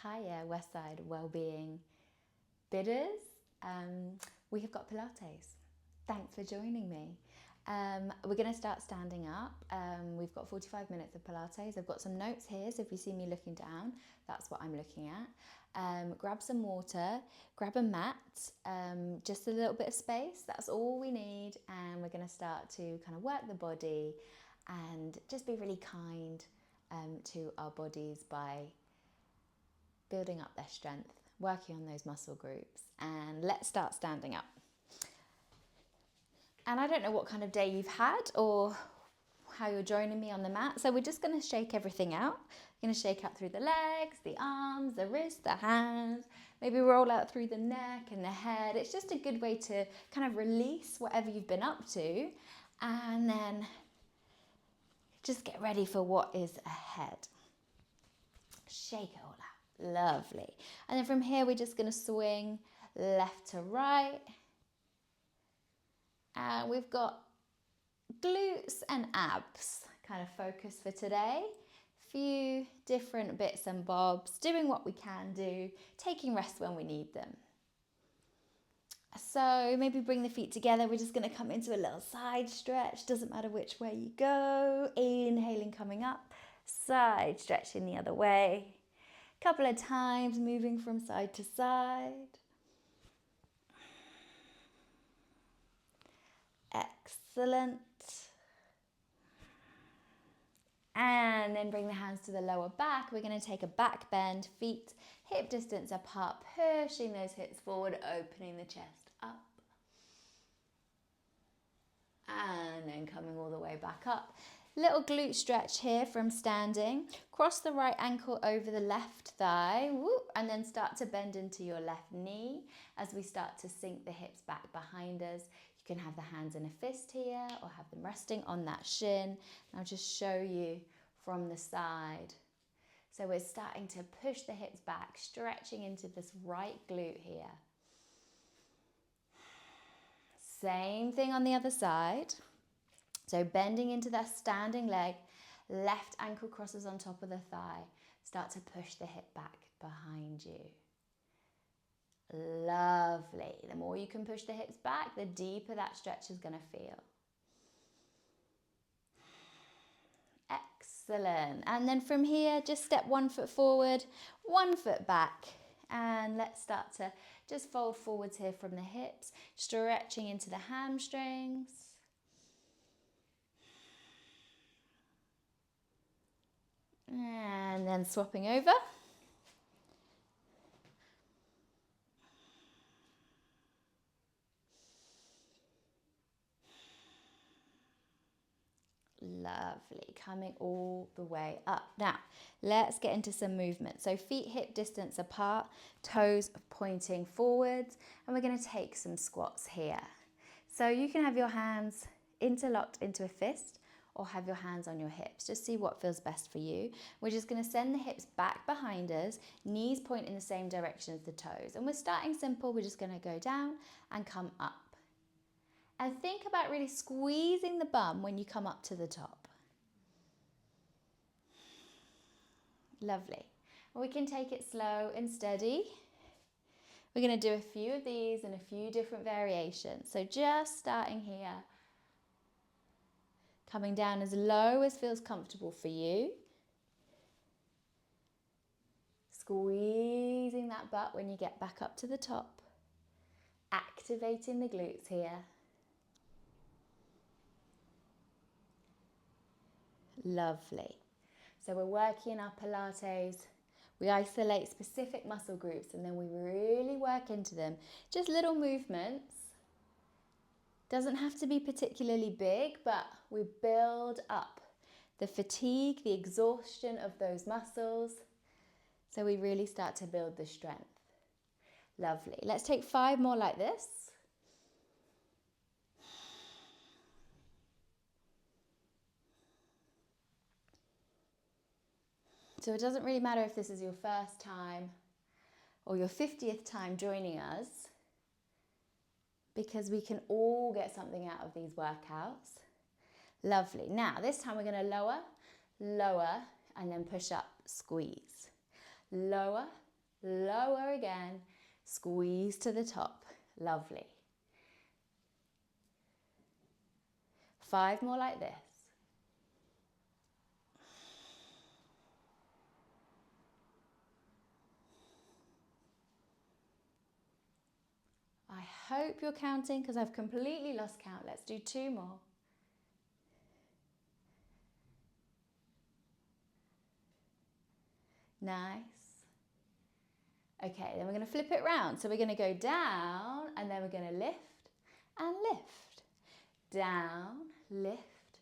Hiya, Westside Wellbeing bidders. We have got Pilates. Thanks for joining me. We're going to start standing up. We've got 45 minutes of Pilates. I've got some notes here, so if you see me looking down, that's what I'm looking at. Grab some water, grab a mat, just a little bit of space. That's all we need, and we're going to start to kind of work the body and just be really kind to our bodies by building up their strength, working on those muscle groups, and let's start standing up. And I don't know what kind of day you've had or how you're joining me on the mat, so we're just going to shake everything out. We're going to shake out through the legs, the arms, the wrists, the hands, maybe roll out through the neck and the head. It's just a good way to kind of release whatever you've been up to, and then just get ready for what is ahead. Shake it all out. Lovely. And then from here, we're just going to swing left to right. And we've got glutes and abs kind of focus for today. Few different bits and bobs, doing what we can do, taking rest when we need them. So maybe bring the feet together. We're just going to come into a little side stretch. Doesn't matter which way you go. Inhaling, coming up. Side stretching the other way. Couple of times, moving from side to side. Excellent. And then bring the hands to the lower back. We're going to take a back bend, feet hip distance apart, pushing those hips forward, opening the chest up. And then coming all the way back up. Little glute stretch here from standing. Cross the right ankle over the left thigh, whoop, and then start to bend into your left knee as we start to sink the hips back behind us. You can have the hands in a fist here or have them resting on that shin. And I'll just show you from the side. So we're starting to push the hips back, stretching into this right glute here. Same thing on the other side. So bending into that standing leg, left ankle crosses on top of the thigh. Start to push the hip back behind you. Lovely. The more you can push the hips back, the deeper that stretch is going to feel. Excellent. And then from here, just step 1 foot forward, 1 foot back. And let's start to just fold forwards here from the hips, stretching into the hamstrings. And then swapping over. Lovely, coming all the way up. Now, let's get into some movement. So feet hip distance apart, toes pointing forwards, and we're going to take some squats here. So you can have your hands interlocked into a fist or have your hands on your hips. Just see what feels best for you. We're just going to send the hips back behind us, knees point in the same direction as the toes. And we're starting simple. We're just going to go down and come up. And think about really squeezing the bum when you come up to the top. Lovely. And we can take it slow and steady. We're going to do a few of these and a few different variations. So just starting here. Coming down as low as feels comfortable for you. Squeezing that butt when you get back up to the top. Activating the glutes here. Lovely. So we're working our Pilates. We isolate specific muscle groups and then we really work into them. Just little movements. Doesn't have to be particularly big, but we build up the fatigue, the exhaustion of those muscles. So we really start to build the strength. Lovely. Let's take 5 more like this. So it doesn't really matter if this is your first time or your 50th time joining us, because we can all get something out of these workouts. Lovely. Now, this time we're going to lower, and then push up, squeeze. Lower, lower again, squeeze to the top. Lovely. 5 more like this. I hope you're counting because I've completely lost count. Let's do 2 more. Nice. Okay, then we're going to flip it round. So we're going to go down and then we're going to lift and lift. Down, lift,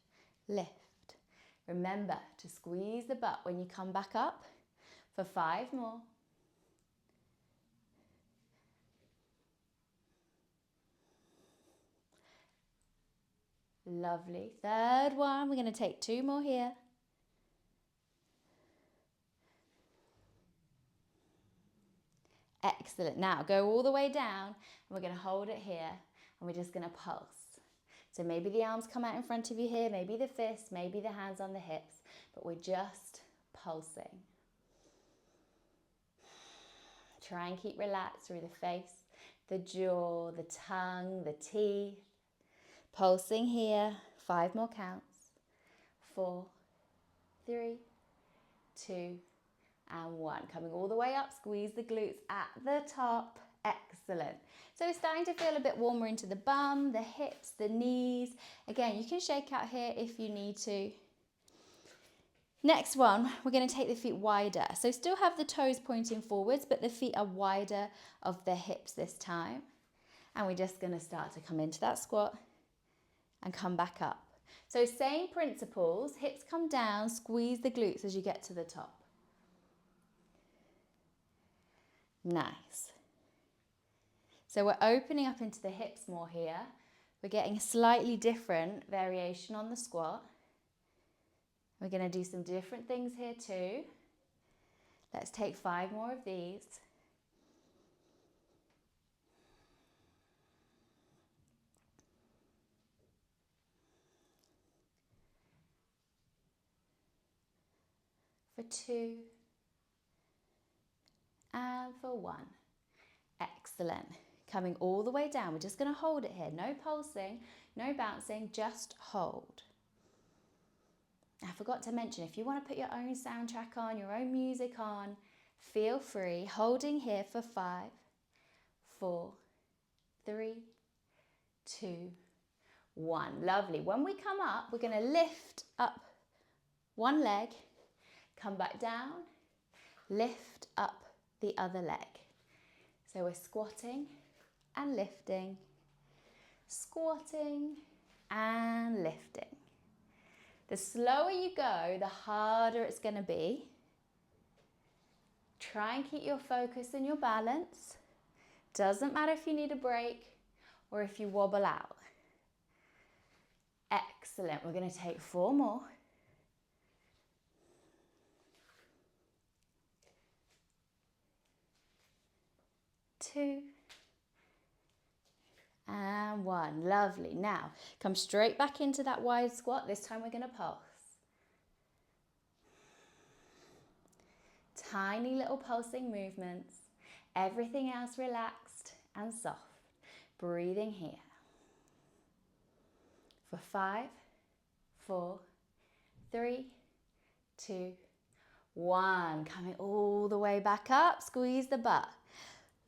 lift. Remember to squeeze the butt when you come back up for 5 more. Lovely. Third one, we're going to take 2 more here. Excellent. Now go all the way down and we're going to hold it here and we're just going to pulse. So maybe the arms come out in front of you here, maybe the fists, maybe the hands on the hips, but we're just pulsing. Try and keep relaxed through the face, the jaw, the tongue, the teeth. Pulsing here, 5 more counts. 4, 3, 2, and 1. Coming all the way up, squeeze the glutes at the top. Excellent. So we're starting to feel a bit warmer into the bum, the hips, the knees. Again, you can shake out here if you need to. Next one, we're going to take the feet wider. So still have the toes pointing forwards, but the feet are wider of the hips this time. And we're just going to start to come into that squat and come back up. So same principles, hips come down, squeeze the glutes as you get to the top. Nice. So we're opening up into the hips more here. We're getting a slightly different variation on the squat. We're going to do some different things here too. Let's take 5 more of these. For 2 and for 1. Excellent. Coming all the way down. We're just going to hold it here. No pulsing, no bouncing, just hold. I forgot to mention, if you want to put your own soundtrack on, your own music on, feel free. Holding here for 5, 4, 3, 2, 1. Lovely. When we come up, we're going to lift up one leg, come back down, lift up the other leg. So we're squatting and lifting, squatting and lifting. The slower you go, the harder it's going to be. Try and keep your focus and your balance. Doesn't matter if you need a break or if you wobble out. Excellent. We're going to take 4 more. 2 and 1. Lovely. Now come straight back into that wide squat. This time we're going to pulse. Tiny little pulsing movements. Everything else relaxed and soft. Breathing here. For 5, 4, 3, 2, 1. Coming all the way back up. Squeeze the butt.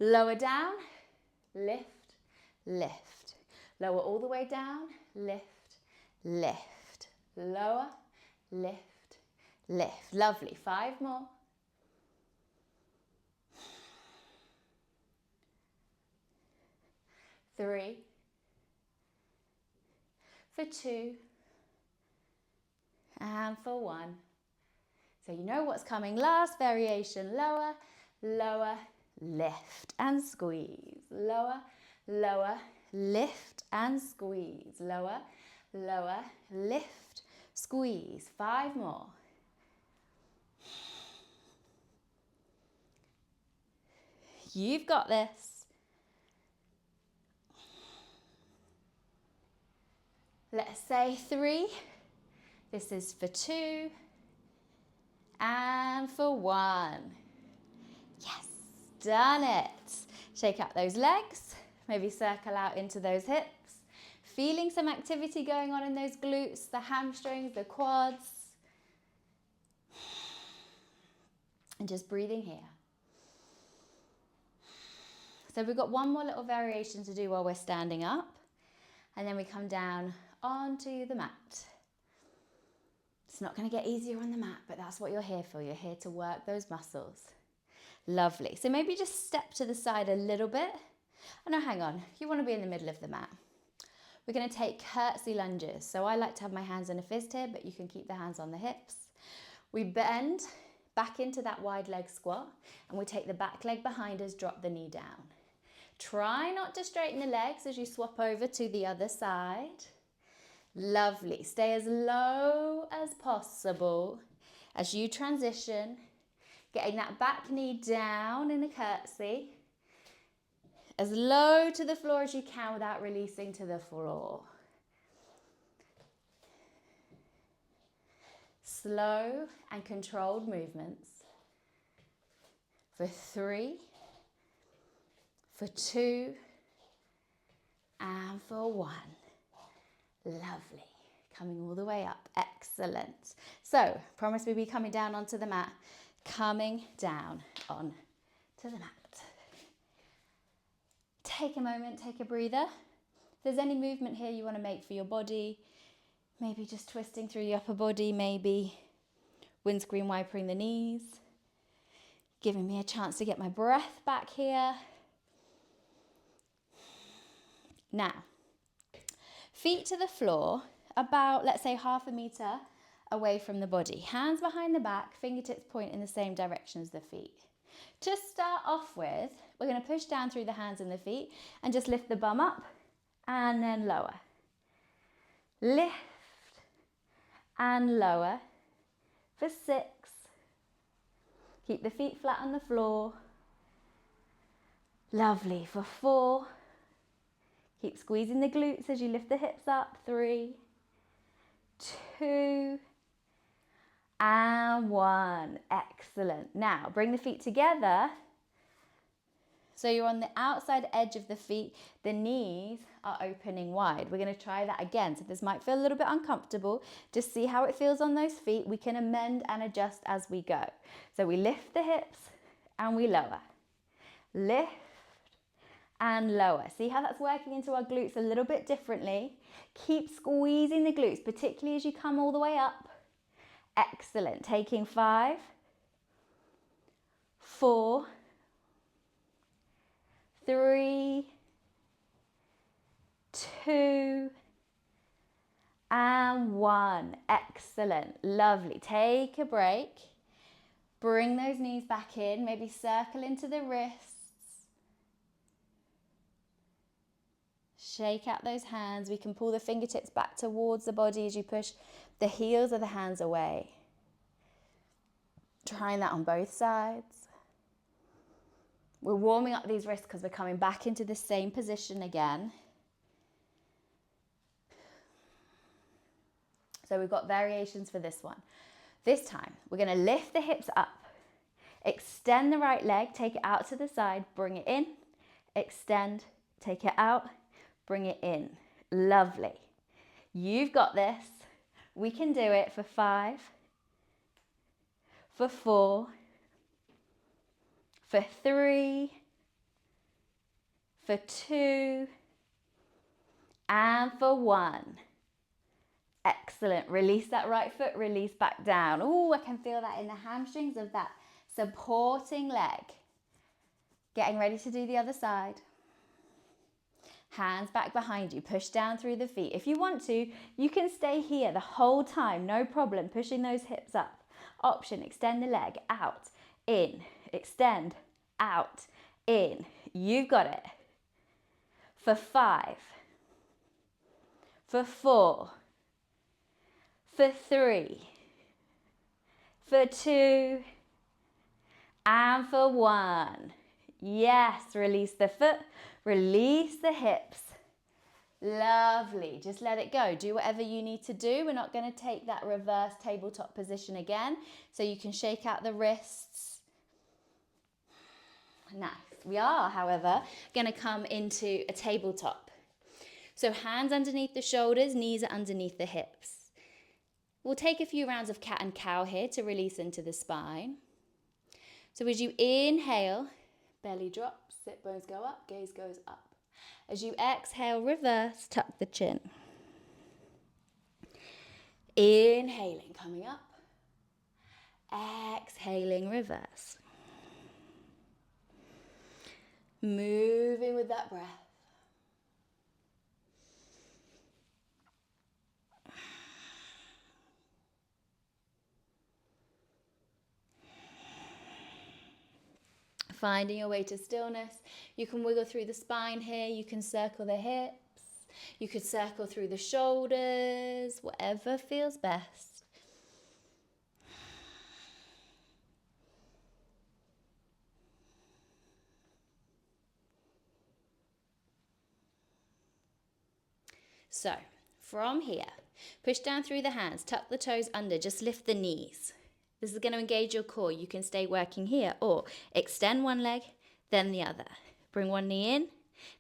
Lower down, lift, lift. Lower all the way down, lift, lift. Lower, lift, lift. Lovely. 5 more. 3, for 2, and for 1. So you know what's coming. Last variation. Lower, lower, lift and squeeze. Lower, lower, lift and squeeze. Lower, lower, lift, squeeze. 5 more. You've got this. Let's say 3. This is for 2 and for 1. Yes. Done it. Shake out those legs. Maybe circle out into those hips. Feeling some activity going on in those glutes, the hamstrings, the quads. And just breathing here. So we've got one more little variation to do while we're standing up. And then we come down onto the mat. It's not going to get easier on the mat, but that's what you're here for. You're here to work those muscles. Lovely. So maybe just step to the side a little bit. Oh no, hang on. You want to be in the middle of the mat. We're going to take curtsy lunges. So I like to have my hands in a fist here, but you can keep the hands on the hips. We bend back into that wide leg squat, and we take the back leg behind us, drop the knee down. Try not to straighten the legs as you swap over to the other side. Lovely. Stay as low as possible as you transition, getting that back knee down in a curtsy, as low to the floor as you can without releasing to the floor. Slow and controlled movements for 3, for 2, and for 1. Lovely. Coming all the way up. Excellent. So, promise me be coming down onto the mat. Coming down onto the mat. Take a moment, take a breather. If there's any movement here you want to make for your body, maybe just twisting through the upper body, maybe windscreen wipering the knees, giving me a chance to get my breath back here. Now, feet to the floor, about, let's say, 1/2 meter away from the body. Hands behind the back, fingertips point in the same direction as the feet. To start off with, we're going to push down through the hands and the feet and just lift the bum up and then lower. Lift and lower for 6. Keep the feet flat on the floor. Lovely. For 4. Keep squeezing the glutes as you lift the hips up. 3, 2, and 1. Excellent. Now, bring the feet together. So you're on the outside edge of the feet. The knees are opening wide. We're going to try that again. So this might feel a little bit uncomfortable. Just see how it feels on those feet. We can amend and adjust as we go. So we lift the hips and we lower. Lift and lower. See how that's working into our glutes a little bit differently. Keep squeezing the glutes, particularly as you come all the way up. Excellent. Taking 5, 4, 3, 2, and 1. Excellent. Lovely. Take a break. Bring those knees back in. Maybe circle into the wrists. Shake out those hands. We can pull the fingertips back towards the body as you push the heels of the hands away. Trying that on both sides. We're warming up these wrists because we're coming back into the same position again. So we've got variations for this one. This time, we're going to lift the hips up. Extend the right leg, take it out to the side, bring it in. Extend, take it out, bring it in. Lovely. You've got this. We can do it for 5, for 4, for 3, for 2, and for 1. Excellent. Release that right foot, release back down. Oh, I can feel that in the hamstrings of that supporting leg. Getting ready to do the other side. Hands back behind you, push down through the feet. If you want to, you can stay here the whole time, no problem, pushing those hips up. Option, extend the leg, out, in, extend, out, in. You've got it. For 5, for 4, for 3, for 2, and for 1. Yes, release the foot, release the hips. Lovely. Just let it go. Do whatever you need to do. We're not going to take that reverse tabletop position again. So you can shake out the wrists. Nice. We are, however, going to come into a tabletop. So hands underneath the shoulders, knees are underneath the hips. We'll take a few rounds of cat and cow here to release into the spine. So as you inhale, belly drops, sit bones go up, gaze goes up. As you exhale, reverse, tuck the chin. Inhaling, coming up. Exhaling, reverse. Moving with that breath. Finding your way to stillness. You can wiggle through the spine here. You can circle the hips. You could circle through the shoulders. Whatever feels best. So, from here, push down through the hands, tuck the toes under, just lift the knees. This is going to engage your core. You can stay working here or extend one leg, then the other. Bring one knee in,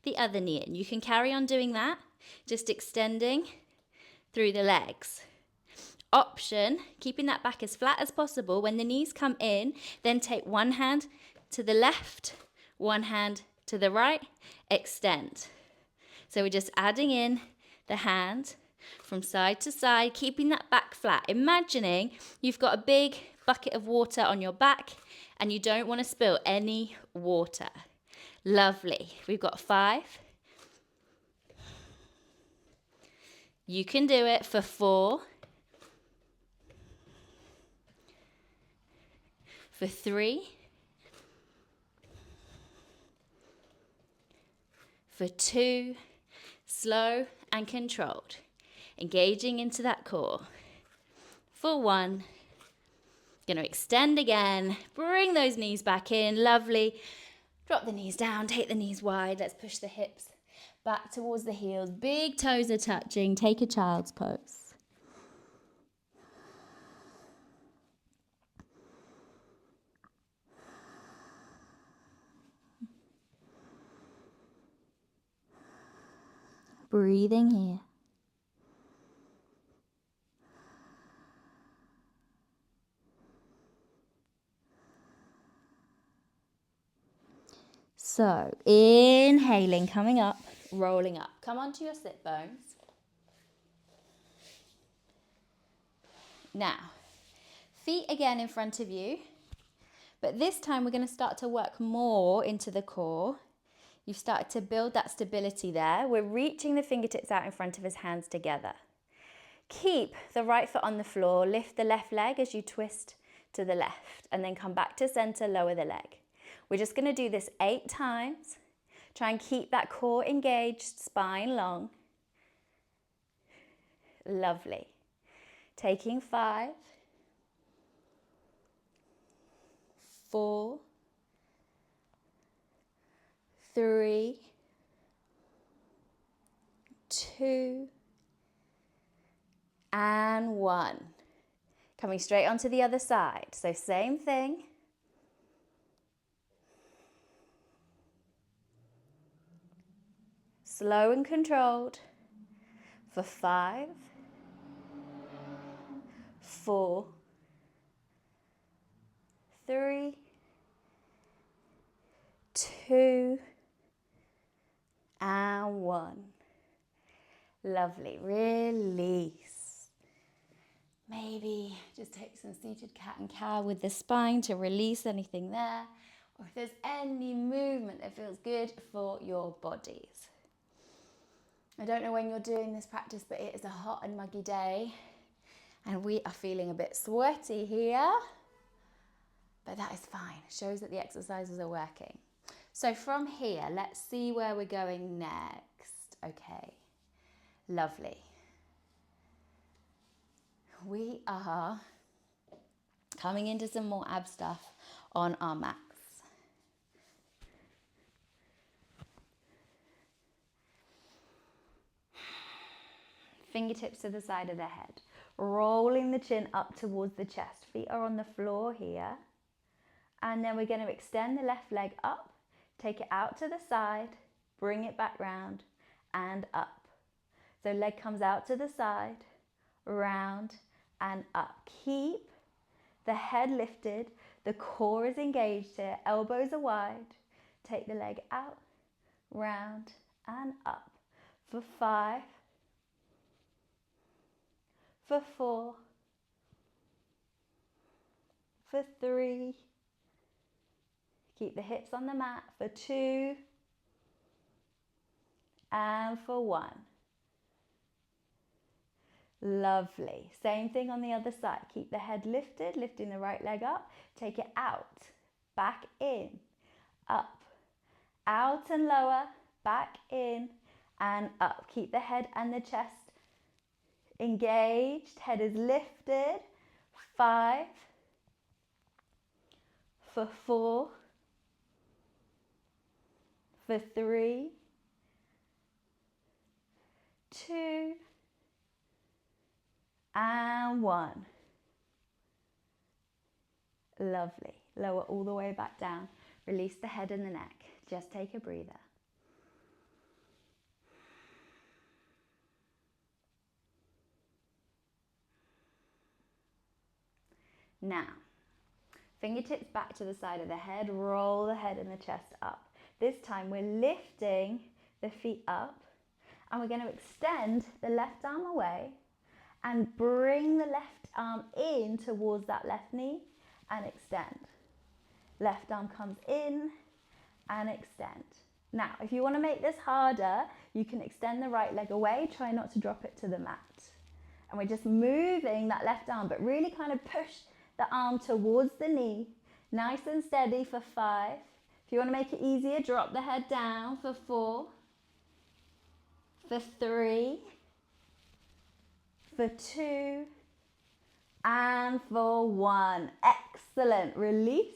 the other knee in. You can carry on doing that, just extending through the legs. Option, keeping that back as flat as possible. When the knees come in, then take one hand to the left, one hand to the right, extend. So we're just adding in the hand from side to side, keeping that back flat. Imagining you've got a big bucket of water on your back and you don't want to spill any water. Lovely. We've got 5. You can do it for 4. For 3. For 2. Slow and controlled. Engaging into that core. For 1. Going to extend again. Bring those knees back in. Lovely. Drop the knees down. Take the knees wide. Let's push the hips back towards the heels. Big toes are touching. Take a child's pose. Breathing here. So, inhaling, coming up, rolling up. Come onto your sit bones. Now, feet again in front of you. But this time we're going to start to work more into the core. You've started to build that stability there. We're reaching the fingertips out in front of us, hands together. Keep the right foot on the floor. Lift the left leg as you twist to the left. And then come back to center, lower the leg. We're just going to do this 8 times. Try and keep that core engaged, spine long. Lovely. Taking 5, 4, 3, 2, and 1. Coming straight onto the other side. So same thing. Slow and controlled for 5, 4, 3, 2, and 1. Lovely. Release. Maybe just take some seated cat and cow with the spine to release anything there. Or if there's any movement that feels good for your bodies. I don't know when you're doing this practice, but it is a hot and muggy day. And we are feeling a bit sweaty here. But that is fine. It shows that the exercises are working. So from here, let's see where we're going next. Okay, lovely. We are coming into some more ab stuff on our mats. Fingertips to the side of the head. Rolling the chin up towards the chest. Feet are on the floor here. And then we're going to extend the left leg up Take it out to the side, bring it back round and up. So leg comes out to the side, round and up. Keep the head lifted, the core is engaged here, elbows are wide. Take the leg out, round and up. For 5, for 4, for 3, keep the hips on the mat, for 2, and for 1. Lovely. Same thing on the other side. Keep the head lifted, lifting the right leg up. Take it out, back in, up, out and lower, back in and up. Keep the head and the chest engaged. Head is lifted. 5, for 4, for 3, 2, and 1. Lovely. Lower all the way back down. Release the head and the neck. Just take a breather. Now, fingertips back to the side of the head. Roll the head and the chest up. This time we're lifting the feet up and we're going to extend the left arm away and bring the left arm in towards that left knee and extend. Left arm comes in and extend. Now, if you want to make this harder, you can extend the right leg away. Try not to drop it to the mat. And we're just moving that left arm, but really kind of push the arm towards the knee. Nice and steady for 5. If you want to make it easier, drop the head down for 4, for 3, for 2, and for 1. Excellent. Release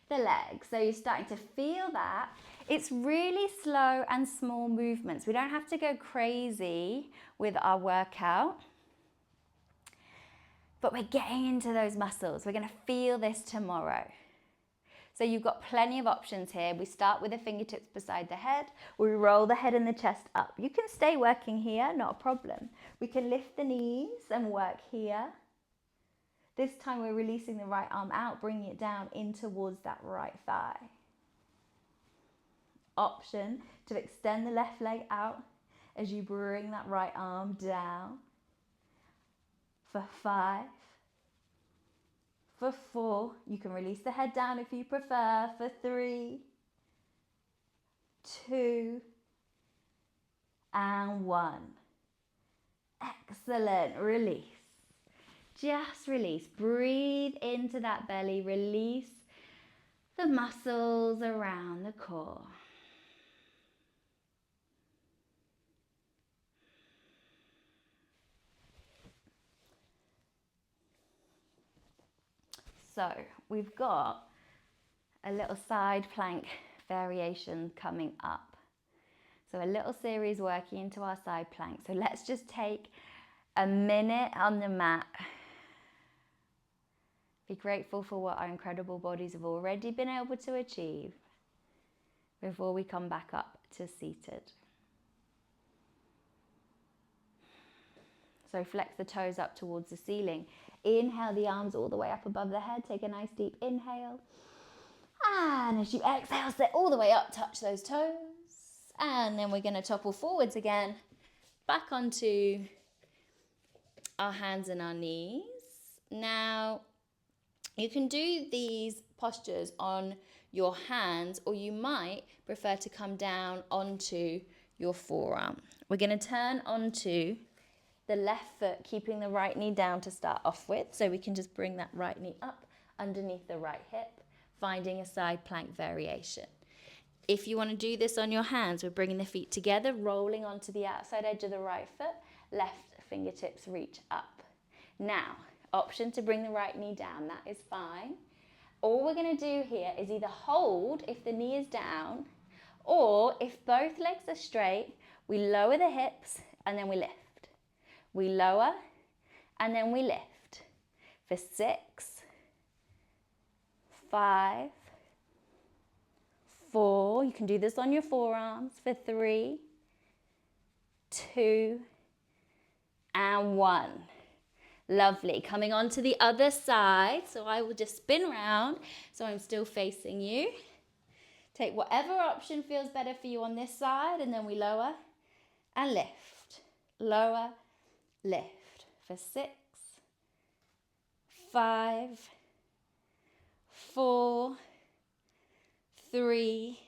the leg. So you're starting to feel that. It's really slow and small movements. We don't have to go crazy with our workout, but we're getting into those muscles. We're going to feel this tomorrow. So you've got plenty of options here. We start with the fingertips beside the head. We roll the head and the chest up. You can stay working here, not a problem. We can lift the knees and work here. This time we're releasing the right arm out, bringing it down in towards that right thigh. Option to extend the left leg out as you bring that right arm down. For 5, for 4, you can release the head down if you prefer. For 3, 2, and 1. Excellent. Release. Just release. Breathe into that belly. Release the muscles around the core. So we've got a little side plank variation coming up. So a little series working into our side plank. So let's just take a minute on the mat. Be grateful for what our incredible bodies have already been able to achieve before we come back up to seated. So flex the toes up towards the ceiling. Inhale the arms all the way up above the head. Take a nice deep inhale. And as you exhale, sit all the way up, touch those toes. And then we're going to topple forwards again, back onto our hands and our knees. Now, you can do these postures on your hands, or you might prefer to come down onto your forearm. We're going to turn onto the left foot, keeping the right knee down to start off with. So we can just bring that right knee up underneath the right hip, finding a side plank variation. If you want to do this on your hands, we're bringing the feet together, rolling onto the outside edge of the right foot, left fingertips reach up. Now, option to bring the right knee down, that is fine. All we're going to do here is either hold if the knee is down, or if both legs are straight, we lower the hips and then we lift. We lower and then we lift for 6, 5, 4, 4. You can do this on your forearms for 3, 2, and 1. Lovely. Coming on to the other side. So I will just spin round so I'm still facing you. Take whatever option feels better for you on this side, and then we lower and lift. Lower, lift for 6, 5, 4, 3,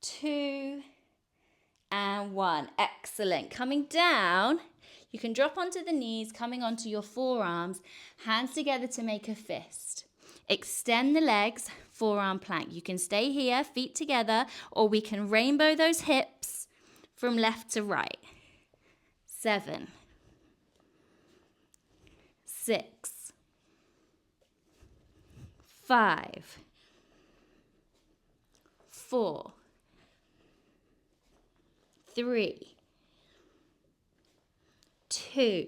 2, and 1. Excellent. Coming down, you can drop onto the knees, coming onto your forearms, hands together to make a fist. Extend the legs, forearm plank. You can stay here, feet together, or we can rainbow those hips from left to right. 7, 6, 5, 4, 3, 2,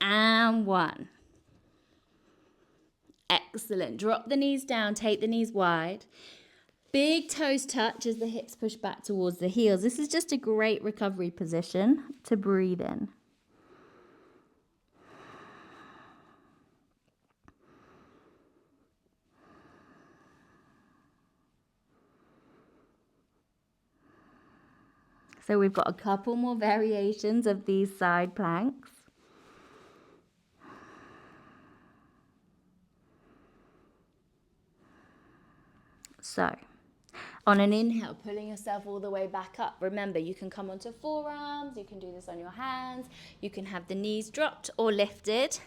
and 1. Excellent. Drop the knees down, take the knees wide. Big toes touch as the hips push back towards the heels. This is just a great recovery position to breathe in. So we've got a couple more variations of these side planks. So, on an inhale, pulling yourself all the way back up. Remember, you can come onto forearms, you can do this on your hands, you can have the knees dropped or lifted.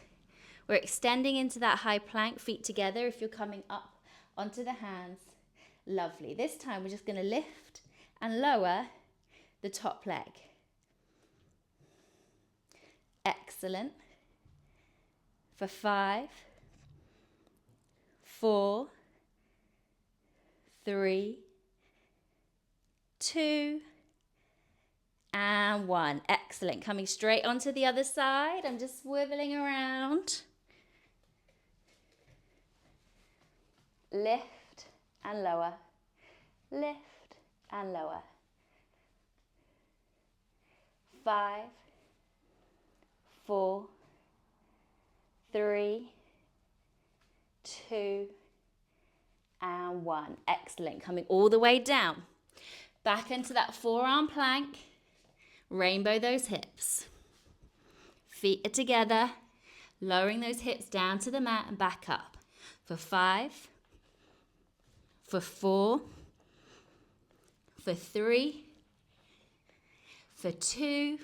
We're extending into that high plank, feet together if you're coming up onto the hands. Lovely. This time we're just going to lift and lower the top leg. Excellent. For 5, 4, 3, 2, and 1. Excellent. Coming straight onto the other side. I'm just swiveling around. Lift and lower. Lift and lower. 5, 4, 3, 2, and 1. Excellent. Coming all the way down. Back into that forearm plank. Rainbow those hips. Feet are together. Lowering those hips down to the mat and back up. For 5, for 4, for 3, for 2,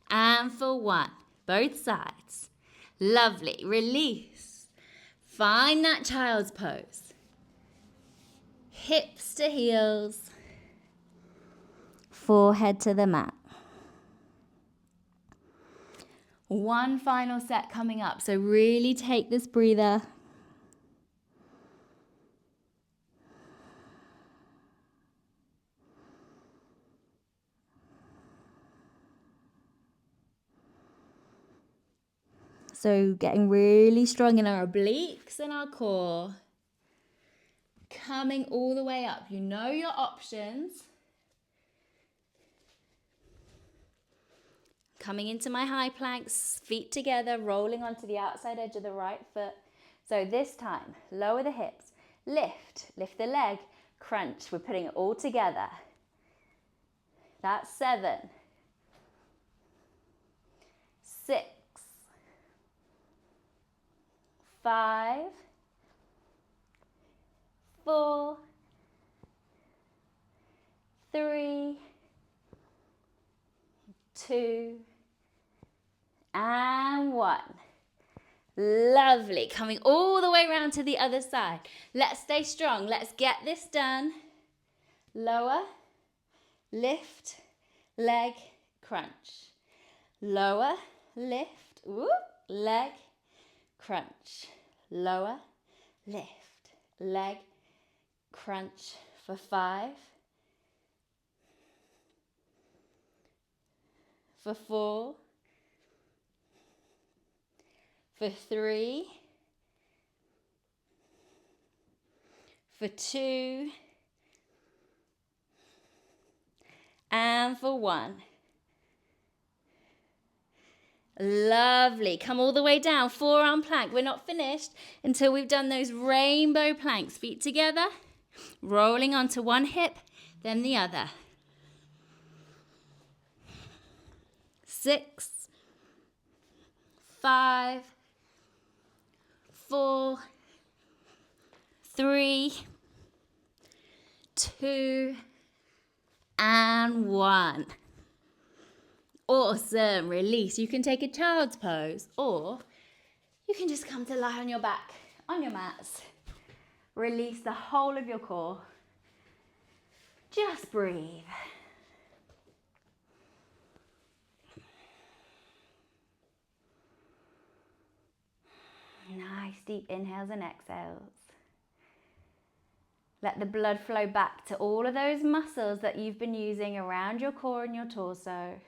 and for 1. Both sides. Lovely. Release. Find that child's pose. Hips to heels. Forehead to the mat. One final set coming up. So really take this breather. So getting really strong in our obliques and our core. Coming all the way up. You know your options. Coming into my high planks, feet together, rolling onto the outside edge of the right foot. So this time, lower the hips, lift the leg, crunch. We're putting it all together. That's 7, 6, 5, 4, 3, 2, and 1. Lovely. Coming all the way around to the other side. Let's stay strong. Let's get this done. Lower, lift, leg, crunch. Lower, lift, whoop, leg, crunch. Lower, lift, leg, crunch. For 5, for 4, for 3, for 2, and for 1. Lovely. Come all the way down, forearm plank. We're not finished until we've done those rainbow planks. Feet together, rolling onto one hip, then the other. 6, 5, 4, 3, 2, and 1. Awesome. Release. You can take a child's pose, or you can just come to lie on your back on your mats. Release the whole of your core. Just breathe. Nice deep inhales and exhales. Let the blood flow back to all of those muscles that you've been using around your core and your torso.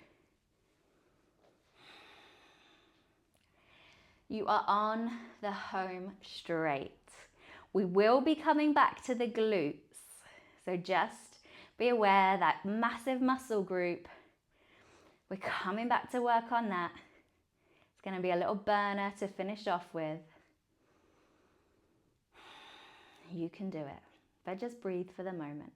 You are on the home straight. We will be coming back to the glutes. So just be aware that massive muscle group, we're coming back to work on that. It's going to be a little burner to finish off with. You can do it, but just breathe for the moment.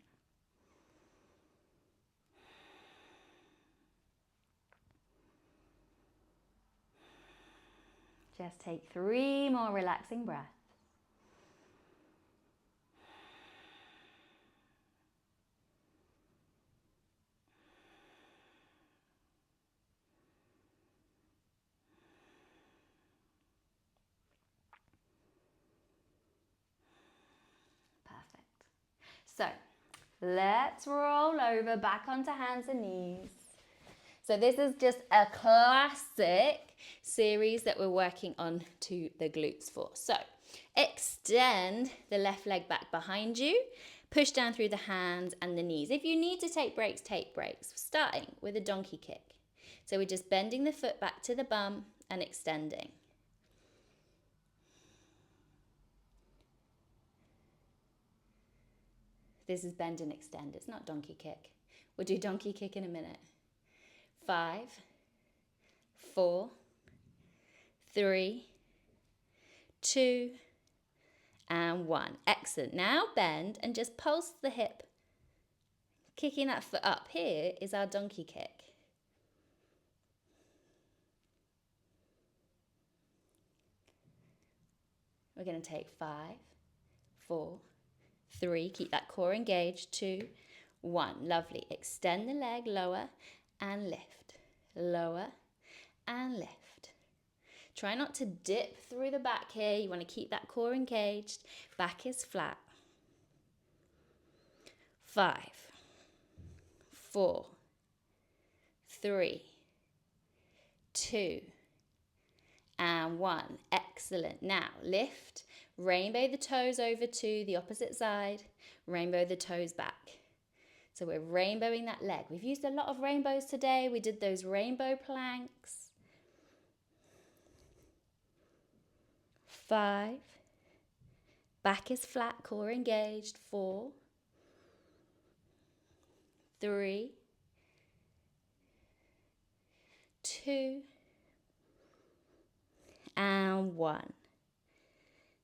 Just take 3 more relaxing breaths. Perfect. So let's roll over back onto hands and knees. So this is just a classic series that we're working on to the glutes for. So extend the left leg back behind you, push down through the hands and the knees. If you need to take breaks, take breaks. Starting with a donkey kick. So we're just bending the foot back to the bum and extending. This is bend and extend. It's not donkey kick. We'll do donkey kick in a minute. 5, 4, 3, 2, and 1. Excellent. Now bend and just pulse the hip. Kicking that foot up. Here is our donkey kick. We're going to take 5, 4, 3. Keep that core engaged. 2, 1. Lovely. Extend the leg, lower and lift. Lower and lift. Try not to dip through the back here. You want to keep that core engaged. Back is flat. 5, 4, 3, 2, and 1. Excellent. Now lift. Rainbow the toes over to the opposite side. Rainbow the toes back. So we're rainbowing that leg. We've used a lot of rainbows today. We did those rainbow planks. 5. Back is flat, core engaged. 4, 3, 2, and 1.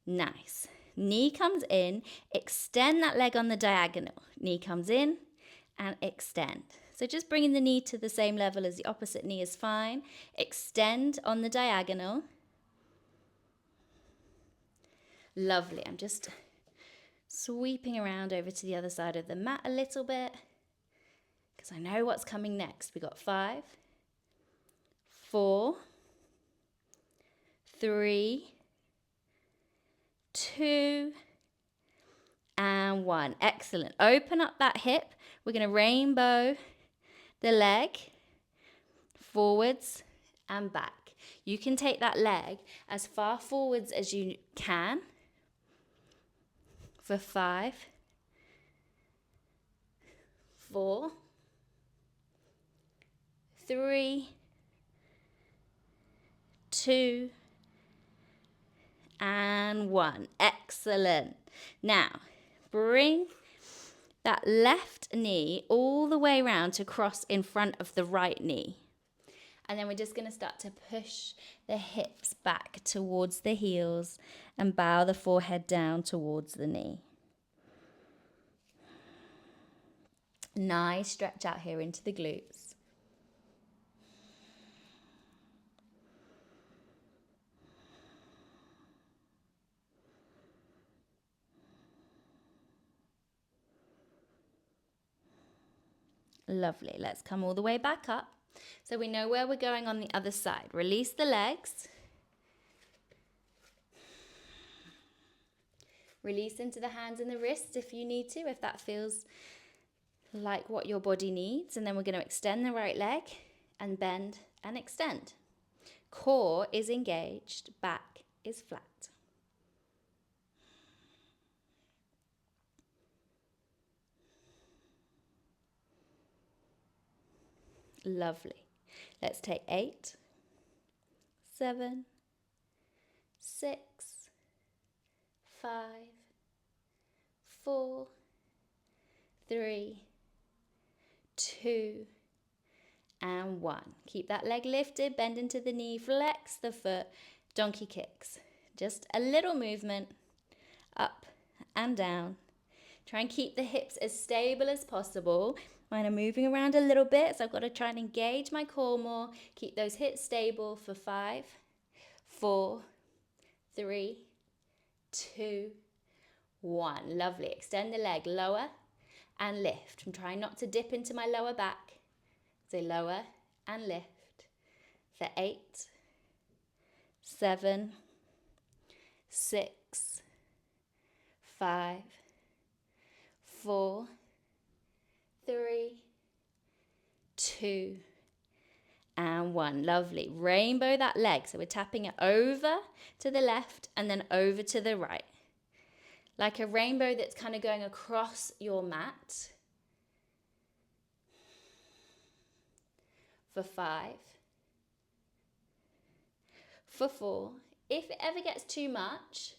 Nice. Knee comes in. Extend that leg on the diagonal. Knee comes in and extend. So just bringing the knee to the same level as the opposite knee is fine. Extend on the diagonal. Lovely. I'm just sweeping around over to the other side of the mat a little bit because I know what's coming next. We got 5, 4, 3, 2, and 1. Excellent. Open up that hip. We're going to rainbow the leg forwards and back. You can take that leg as far forwards as you can for 5, 4, 3, 2, and 1. Excellent. Now, bring that left knee all the way around to cross in front of the right knee. And then we're just going to start to push the hips back towards the heels and bow the forehead down towards the knee. Nice stretch out here into the glutes. Lovely. Let's come all the way back up. So we know where we're going on the other side. Release the legs. Release into the hands and the wrists if you need to, if that feels like what your body needs. And then we're going to extend the right leg and bend and extend. Core is engaged, back is flat. Lovely. Let's take 8, 7, 6, 5, 4, 3, 2, and 1. Keep that leg lifted, bend into the knee, flex the foot, donkey kicks. Just a little movement, up and down. Try and keep the hips as stable as possible. Mine are moving around a little bit, so I've got to try and engage my core more. Keep those hips stable for 5, 4, 3, 2, 1. Lovely. Extend the leg, lower and lift. I'm trying not to dip into my lower back. So lower and lift for 8, 7, 6, 5, 4, 3, 2, and 1. Lovely. Rainbow that leg. So we're tapping it over to the left and then over to the right. Like a rainbow that's kind of going across your mat. For 5. For 4. If it ever gets too much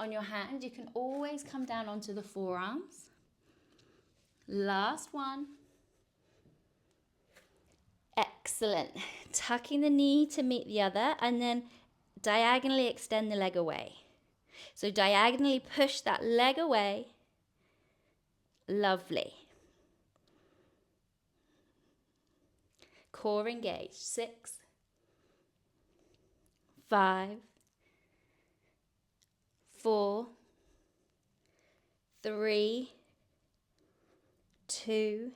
on your hand, you can always come down onto the forearms. Last one. Excellent. Tucking the knee to meet the other and then diagonally extend the leg away. So diagonally push that leg away. Lovely. Core engaged. 6, 5, 4, 3, 2,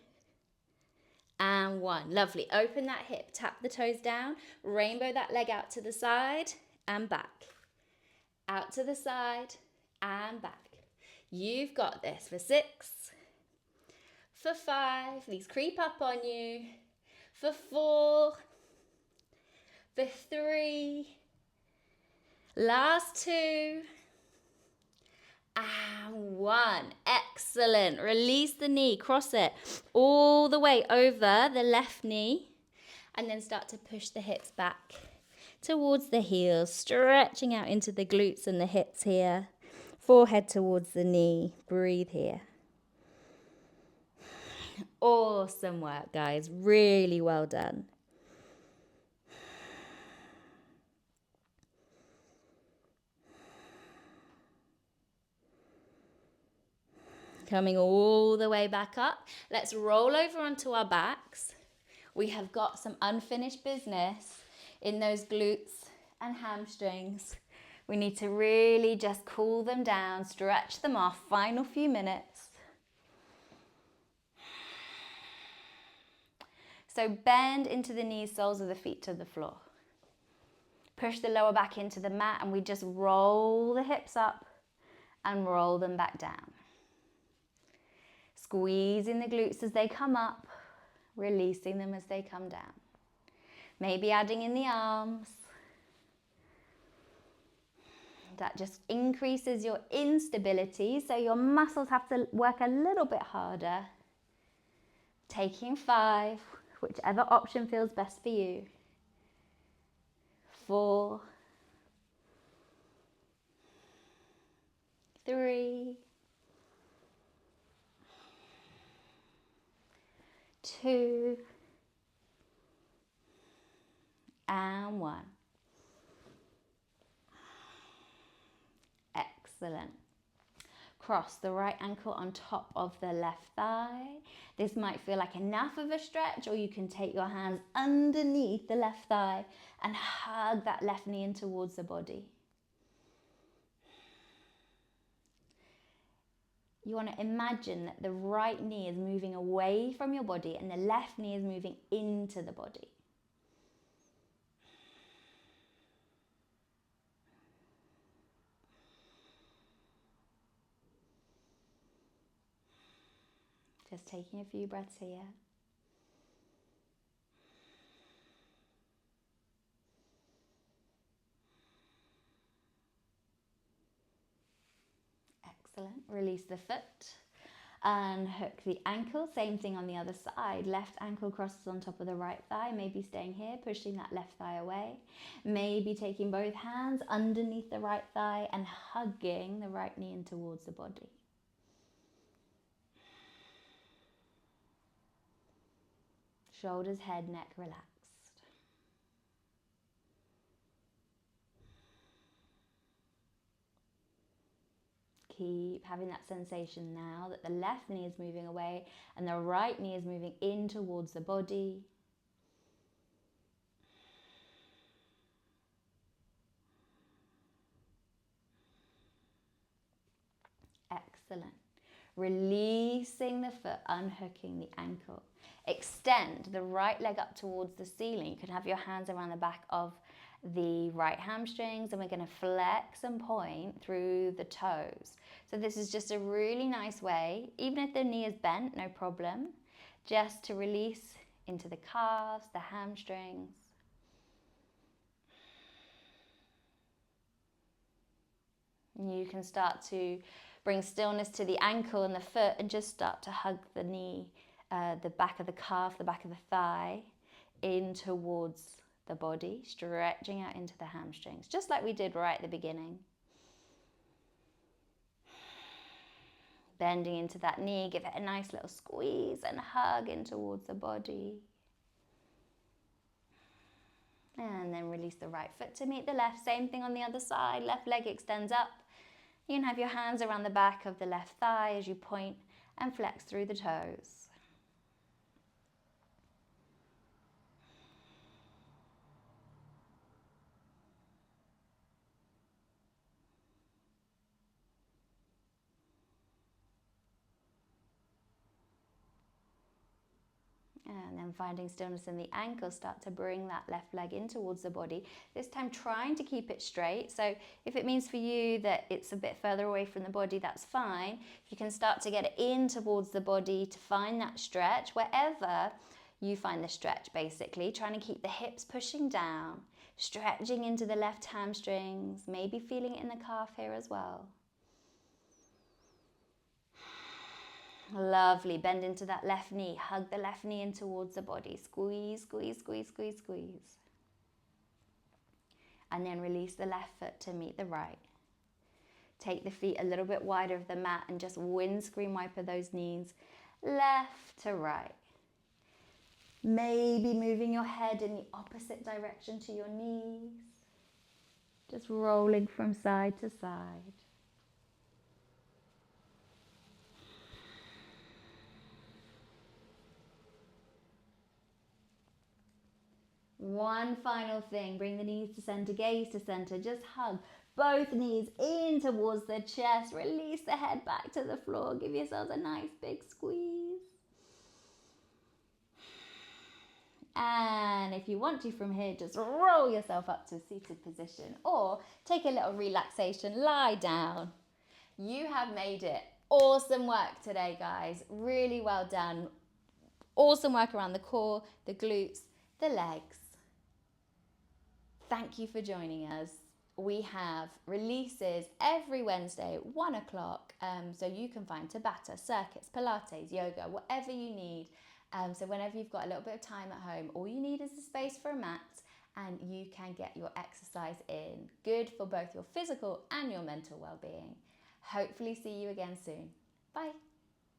and 1. Lovely. Open that hip, tap the toes down, rainbow that leg out to the side and back. Out to the side and back. You've got this for 6, for 5. These creep up on you. For 4, for 3. Last 2. And 1. Excellent. Release the knee, cross it all the way over the left knee. And then start to push the hips back towards the heels, stretching out into the glutes and the hips here. Forehead towards the knee. Breathe here. Awesome work, guys. Really well done. Coming all the way back up. Let's roll over onto our backs. We have got some unfinished business in those glutes and hamstrings. We need to really just cool them down, stretch them off. Final few minutes. So bend into the knees, soles of the feet to the floor. Push the lower back into the mat and we just roll the hips up and roll them back down. Squeezing the glutes as they come up, releasing them as they come down. Maybe adding in the arms. That just increases your instability, so your muscles have to work a little bit harder. Taking 5, whichever option feels best for you. 4, 3, 2, and 1. Excellent. Cross the right ankle on top of the left thigh. This might feel like enough of a stretch, or you can take your hands underneath the left thigh and hug that left knee in towards the body. You want to imagine that the right knee is moving away from your body and the left knee is moving into the body. Just taking a few breaths here. Excellent. Release the foot. Unhook the ankle. Same thing on the other side. Left ankle crosses on top of the right thigh. Maybe staying here, pushing that left thigh away. Maybe taking both hands underneath the right thigh and hugging the right knee in towards the body. Shoulders, head, neck relaxed. Keep having that sensation now that the left knee is moving away and the right knee is moving in towards the body. Excellent. Releasing the foot, unhooking the ankle. Extend the right leg up towards the ceiling. You can have your hands around the back of the right hamstrings, and we're going to flex and point through the toes. So this is just a really nice way, even if the knee is bent, no problem, just to release into the calves, the hamstrings. And you can start to bring stillness to the ankle and the foot and just start to hug the knee, the back of the calf, the back of the thigh, in towards the body, stretching out into the hamstrings, just like we did right at the beginning. Bending into that knee, give it a nice little squeeze and hug in towards the body. And then release the right foot to meet the left. Same thing on the other side. Left leg extends up. You can have your hands around the back of the left thigh as you point and flex through the toes. And then finding stillness in the ankle, start to bring that left leg in towards the body. This time trying to keep it straight. So if it means for you that it's a bit further away from the body, that's fine. If you can start to get it in towards the body to find that stretch, wherever you find the stretch basically, trying to keep the hips pushing down, stretching into the left hamstrings, maybe feeling it in the calf here as well. Lovely. Bend into that left knee. Hug the left knee in towards the body. Squeeze, squeeze, squeeze, squeeze, squeeze. And then release the left foot to meet the right. Take the feet a little bit wider of the mat and just windscreen wiper those knees left to right. Maybe moving your head in the opposite direction to your knees. Just rolling from side to side. One final thing, bring the knees to center, gaze to center, just hug both knees in towards the chest, release the head back to the floor, give yourselves a nice big squeeze. And if you want to from here, just roll yourself up to a seated position or take a little relaxation, lie down. You have made it. Awesome work today, guys. Really well done. Awesome work around the core, the glutes, the legs. Thank you for joining us. We have releases every Wednesday, 1 o'clock. So you can find Tabata, circuits, Pilates, yoga, whatever you need. So whenever you've got a little bit of time at home, all you need is the space for a mat and you can get your exercise in. Good for both your physical and your mental well-being. Hopefully see you again soon. Bye.